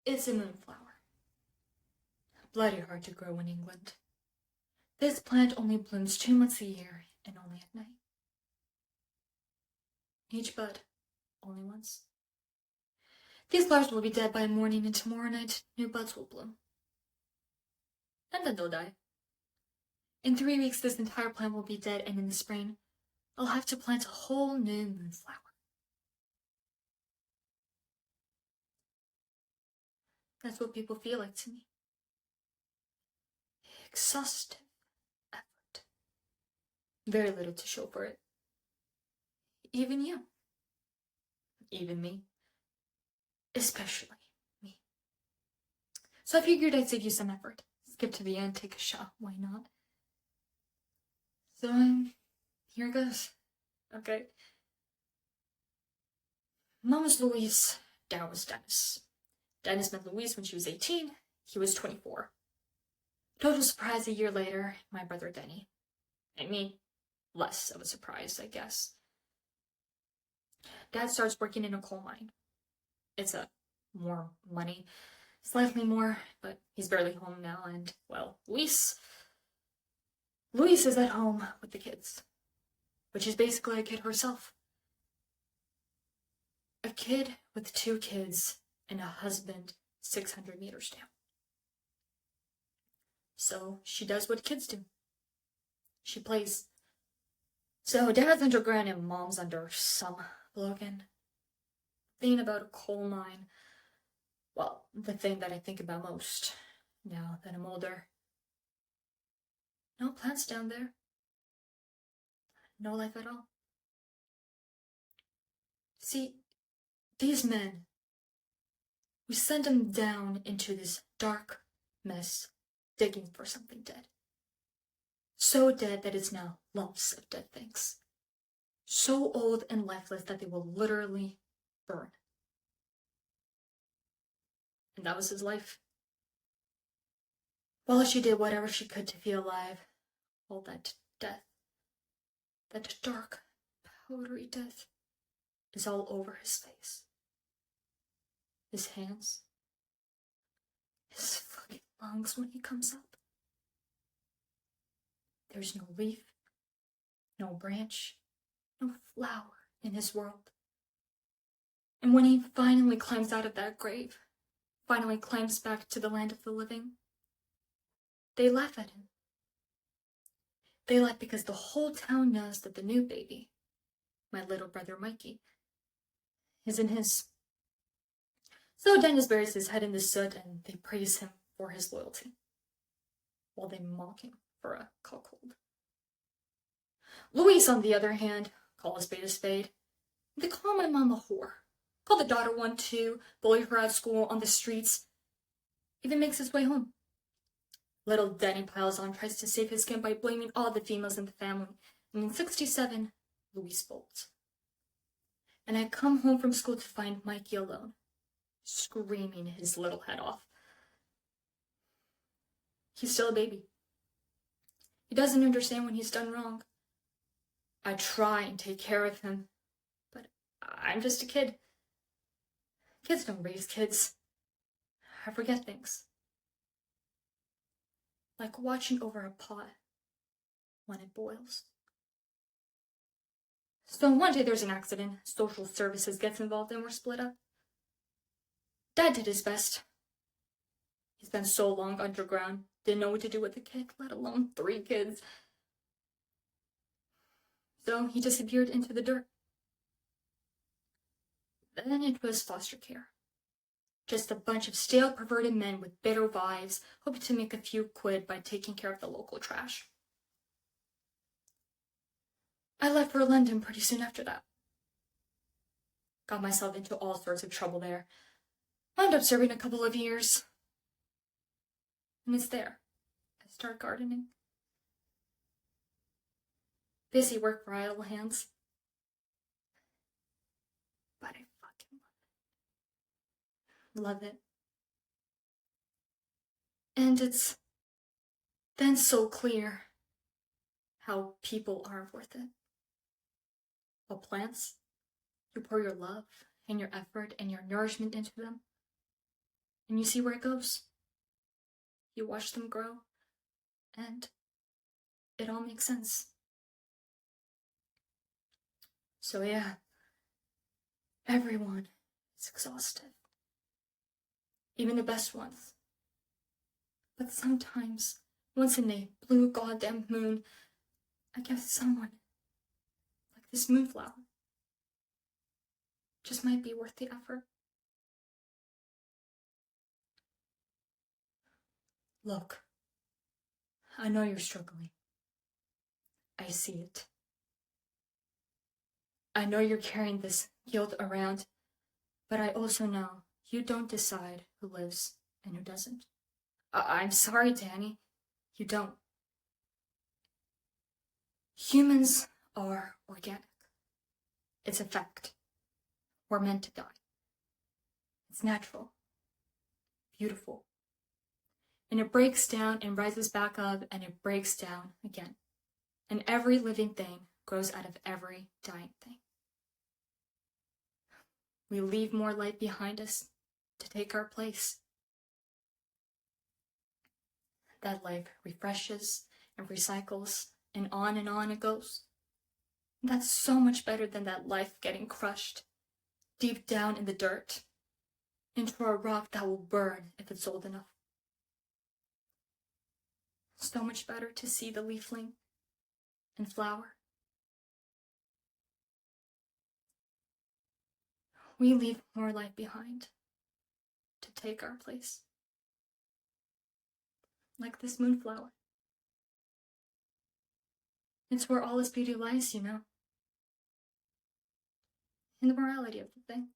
It's a moonflower. Bloody hard to grow in England. This plant only blooms 2 months a year and only at night. Each bud, only once. These flowers will be dead by morning, and tomorrow night new buds will bloom. And then they'll die. In 3 weeks this entire plant will be dead, and in the spring I'll have to plant a whole new moonflower. That's what people feel like to me. Exhaustive effort. Very little to show for it. Even you. Even me. Especially me. So I figured I'd save you some effort. Skip to the end, take a shot, why not? So, here goes. Okay. Mom was Louise, Dad was Dennis. Dennis met Louise when she was 18, he was 24. Total surprise a year later, my brother Denny. I mean, less of a surprise, I guess. Dad starts working in a coal mine. It's more money, slightly more, but he's barely home now, and, well, Louise is at home with the kids, which is basically a kid herself. A kid with 2 kids and a husband 600 meters down. So she does what kids do. She plays. So Dad's underground and Mom's under some bloke-in. Thing about a coal mine, well, the thing that I think about most now that I'm older. No plants down there. No life at all. See, these men, we send them down into this dark mess, digging for something dead. So dead that it's now lumps of dead things. So old and lifeless that they will literally burn. And that was his life. Well, she did whatever she could to feel alive. All that death, that dark, powdery death, is all over his face. His hands, his fucking lungs when he comes up. There's no leaf, no branch, no flower in his world. And when he finally climbs out of that grave, finally climbs back to the land of the living, they laugh at him. They laugh because the whole town knows that the new baby, my little brother Mikey, isn't his. So Dennis buries his head in the soot and they praise him for his loyalty, while they mock him for a cuckold. Louise, on the other hand, call a spade a spade. They call my mom a whore. Call the daughter one too, bully her at school, on the streets. Even makes his way home. Little Denny piles on, tries to save his skin by blaming all the females in the family. And in 1967, Louise bolts. And I come home from school to find Mikey alone, screaming his little head off. He's still a baby. He doesn't understand when he's done wrong. I try and take care of him, but I'm just a kid. Kids don't raise kids. I forget things. Like watching over a pot when it boils. So one day there's an accident, social services gets involved and we're split up. Dad did his best. He spent so long underground, didn't know what to do with a kid, let alone 3 kids. So he disappeared into the dirt. Then it was foster care. Just a bunch of stale, perverted men with bitter vibes, hoping to make a few quid by taking care of the local trash. I left for London pretty soon after that. Got myself into all sorts of trouble there. Wound up serving a couple of years. And it's there. I start gardening. Busy work for idle hands. But I fucking love it. And it's then so clear how people aren't worth it. While plants, you pour your love and your effort and your nourishment into them. and you see where it goes. You watch them grow, and it all makes sense. So yeah, everyone is exhausted. Even the best ones. But sometimes, once in a blue goddamn moon, I guess someone, like this MoonFlower, just might be worth the effort. Look, I know you're struggling. I see it. I know you're carrying this guilt around, but I also know you don't decide who lives and who doesn't. I'm sorry, Danny. You don't. Humans are organic. It's a fact. We're meant to die. It's natural. Beautiful. And it breaks down and rises back up, and it breaks down again. And every living thing grows out of every dying thing. We leave more light behind us to take our place. That life refreshes and recycles, and on it goes. That's so much better than that life getting crushed deep down in the dirt into a rock that will burn if it's old enough. So much better to see the leafling and flower. We leave more light behind to take our place. Like this MoonFlower. It's where all this beauty lies, you know. In the morality of the thing.